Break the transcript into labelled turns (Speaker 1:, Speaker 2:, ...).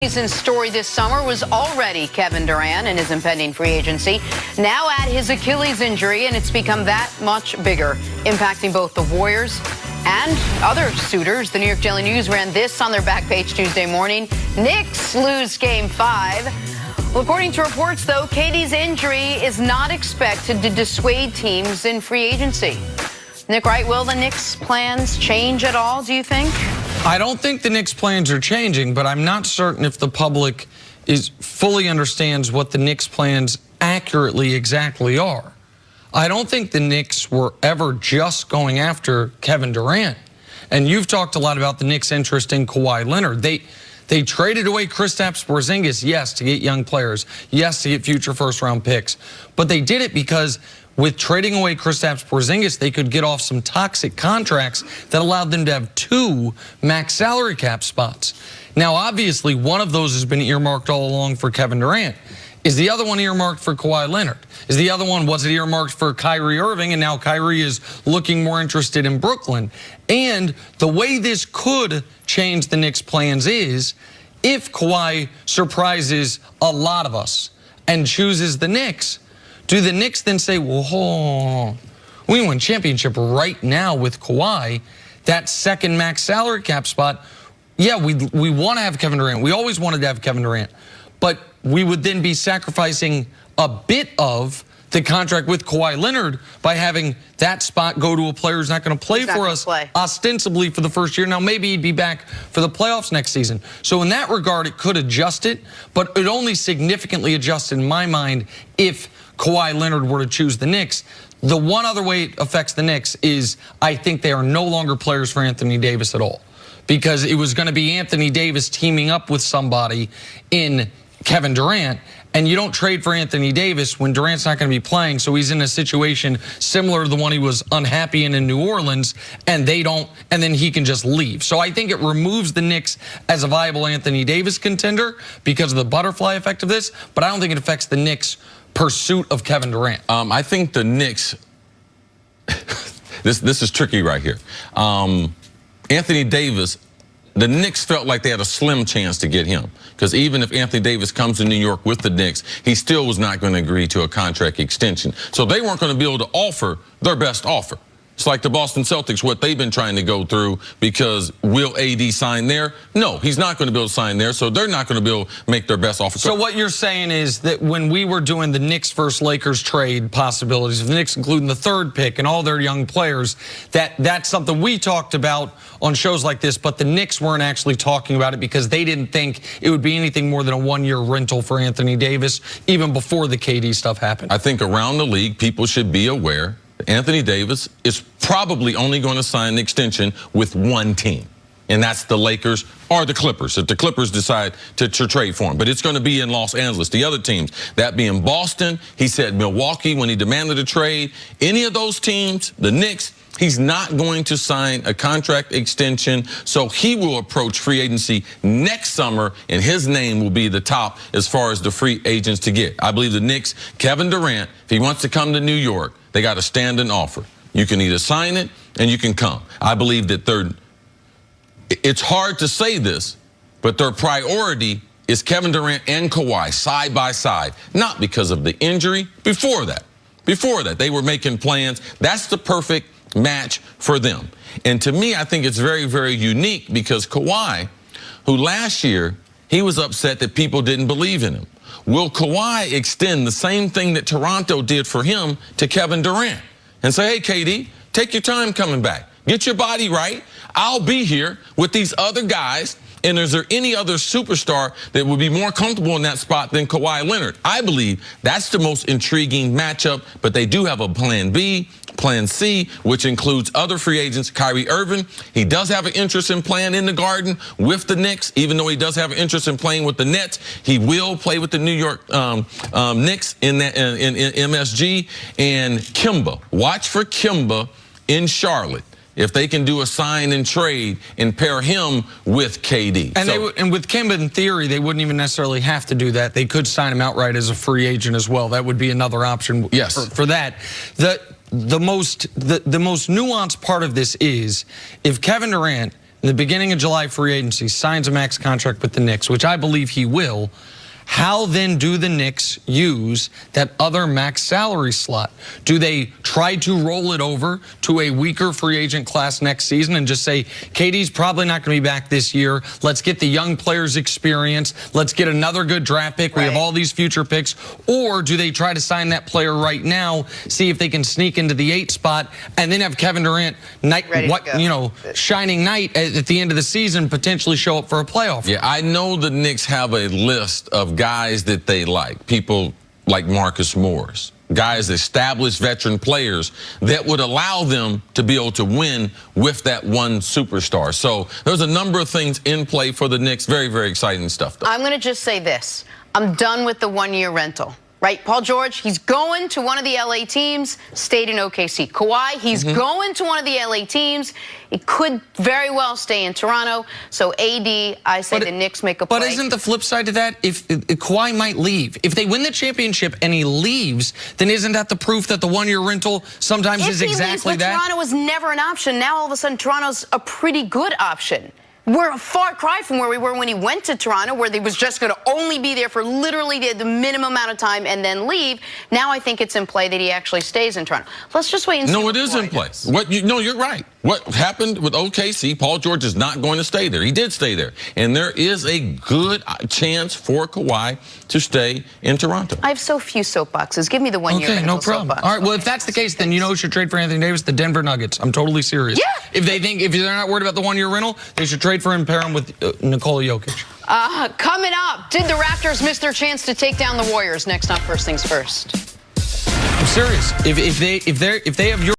Speaker 1: His story this summer was already Kevin Durant and his impending free agency. Now add his Achilles injury, and it's become that much bigger, impacting both the Warriors and other suitors. The New York Daily News ran this on their back page Tuesday morning. Knicks lose Game 5. Well, according to reports, though, KD's injury is not expected to dissuade teams in free agency. Nick Wright, will the Knicks' plans change at all, do you think?
Speaker 2: I don't think the Knicks' plans are changing, but I'm not certain if the public fully understands what the Knicks' plans accurately exactly are. I don't think the Knicks were ever just going after Kevin Durant. And you've talked a lot about the Knicks' interest in Kawhi Leonard. They traded away Kristaps Porzingis, yes, to get young players, yes, to get future first-round picks. But they did it because with trading away Kristaps Porzingis, they could get off some toxic contracts that allowed them to have 2 max salary cap spots. Now, obviously, one of those has been earmarked all along for Kevin Durant. Is the other one earmarked for Kawhi Leonard? Is the other one, was it earmarked for Kyrie Irving? And now Kyrie is looking more interested in Brooklyn. And the way this could change the Knicks' plans is if Kawhi surprises a lot of us and chooses the Knicks, do the Knicks then say, well, hold on, we win championship right now with Kawhi, that second max salary cap spot? Yeah, we want to have Kevin Durant. We always wanted to have Kevin Durant. But we would then be sacrificing a bit of the contract with Kawhi Leonard by having that spot go to a player who's not going to play for us ostensibly for the first year. Now, maybe he'd be back for the playoffs next season. So in that regard, it could adjust it, but it only significantly adjusts in my mind if Kawhi Leonard were to choose the Knicks. The one other way it affects the Knicks is I think they are no longer players for Anthony Davis at all, because it was going to be Anthony Davis teaming up with somebody in Kevin Durant, and you don't trade for Anthony Davis when Durant's not going to be playing, so he's in a situation similar to the one he was unhappy in New Orleans, and they don't, and then he can just leave. So I think it removes the Knicks as a viable Anthony Davis contender because of the butterfly effect of this, but I don't think it affects the Knicks' pursuit of Kevin Durant.
Speaker 3: I think the Knicks, this is tricky right here. Anthony Davis, the Knicks felt like they had a slim chance to get him, because even if Anthony Davis comes to New York with the Knicks, he still was not going to agree to a contract extension. So they weren't going to be able to offer their best offer. It's like the Boston Celtics, what they've been trying to go through, because will AD sign there? No, he's not going to be able to sign there, so they're not going to be able to make their best offer.
Speaker 2: So what you're saying is that when we were doing the Knicks versus Lakers trade possibilities, the Knicks including the 3rd pick and all their young players, that's something we talked about on shows like this, but the Knicks weren't actually talking about it because they didn't think it would be anything more than a 1-year rental for Anthony Davis, even before the KD stuff happened.
Speaker 3: I think around the league, people should be aware Anthony Davis is probably only going to sign an extension with one team, and that's the Lakers or the Clippers, if the Clippers decide to trade for him. But it's going to be in Los Angeles. The other teams, that being Boston, he said Milwaukee when he demanded a trade. Any of those teams, the Knicks, he's not going to sign a contract extension, so he will approach free agency next summer, and his name will be the top as far as the free agents to get. I believe the Knicks, Kevin Durant, if he wants to come to New York, they got to stand an offer. You can either sign it and you can come. I believe that it's hard to say this, but their priority is Kevin Durant and Kawhi side by side, not because of the injury. Before that, they were making plans. That's the perfect match for them. And to me, I think it's very, very unique because Kawhi, who last year, he was upset that people didn't believe in him. Will Kawhi extend the same thing that Toronto did for him to Kevin Durant and say, hey, KD, take your time coming back. Get your body right. I'll be here with these other guys. And is there any other superstar that would be more comfortable in that spot than Kawhi Leonard? I believe that's the most intriguing matchup, but they do have a plan B, plan C, which includes other free agents. Kyrie Irving, he does have an interest in playing in the Garden with the Knicks, even though he does have an interest in playing with the Nets. He will play with the New York Knicks in MSG. And Kemba, watch for Kemba in Charlotte, if they can do a sign and trade and pair him with KD.
Speaker 2: And with Kemba, in theory, they wouldn't even necessarily have to do that. They could sign him outright as a free agent as well. That would be another option for that. The most nuanced part of this is if Kevin Durant in the beginning of July free agency, signs a max contract with the Knicks, which I believe he will, how then do the Knicks use that other max salary slot? Do they try to roll it over to a weaker free agent class next season and just say, KD's probably not going to be back this year. Let's get the young players experience. Let's get another good draft pick. We have all these future picks. Or do they try to sign that player right now, see if they can sneak into the 8 spot, and then have Kevin Durant, shining knight at the end of the season, potentially show up for a playoff?
Speaker 3: Yeah, I know the Knicks have a list of guys that they like, people like Marcus Morris, guys, established veteran players that would allow them to be able to win with that one superstar. So there's a number of things in play for the Knicks. Very, very exciting stuff, though.
Speaker 1: I'm going to just say this. I'm done with the one-year rental. Right, Paul George, he's going to one of the LA teams, stayed in OKC. Kawhi, he's going to one of the LA teams. It could very well stay in Toronto. So AD, I say the Knicks make a play.
Speaker 2: But isn't the flip side to that, if Kawhi might leave? If they win the championship and he leaves, then isn't that the proof that the one-year rental sometimes is exactly that?
Speaker 1: Toronto was never an option. Now all of a sudden Toronto's a pretty good option. We're a far cry from where we were when he went to Toronto, where he was just going to only be there for literally the minimum amount of time and then leave. Now I think it's in play that he actually stays in Toronto. Let's just wait and see.
Speaker 3: No, it is in play. You're right. What happened with OKC, Paul George is not going to stay there. He did stay there. And there is a good chance for Kawhi to stay in Toronto.
Speaker 1: I have so few soapboxes. Give me the one-year
Speaker 2: rental. Okay, no problem.
Speaker 1: Soapbox.
Speaker 2: All right, well, if that's the case, then you know who should trade for Anthony Davis? The Denver Nuggets. I'm totally serious.
Speaker 1: Yeah.
Speaker 2: If they're not worried about the one-year rental, they should trade for him and pair him with Nikola Jokic.
Speaker 1: Coming up, did the Raptors miss their chance to take down the Warriors? Next on First Things First.
Speaker 2: I'm serious. If they have your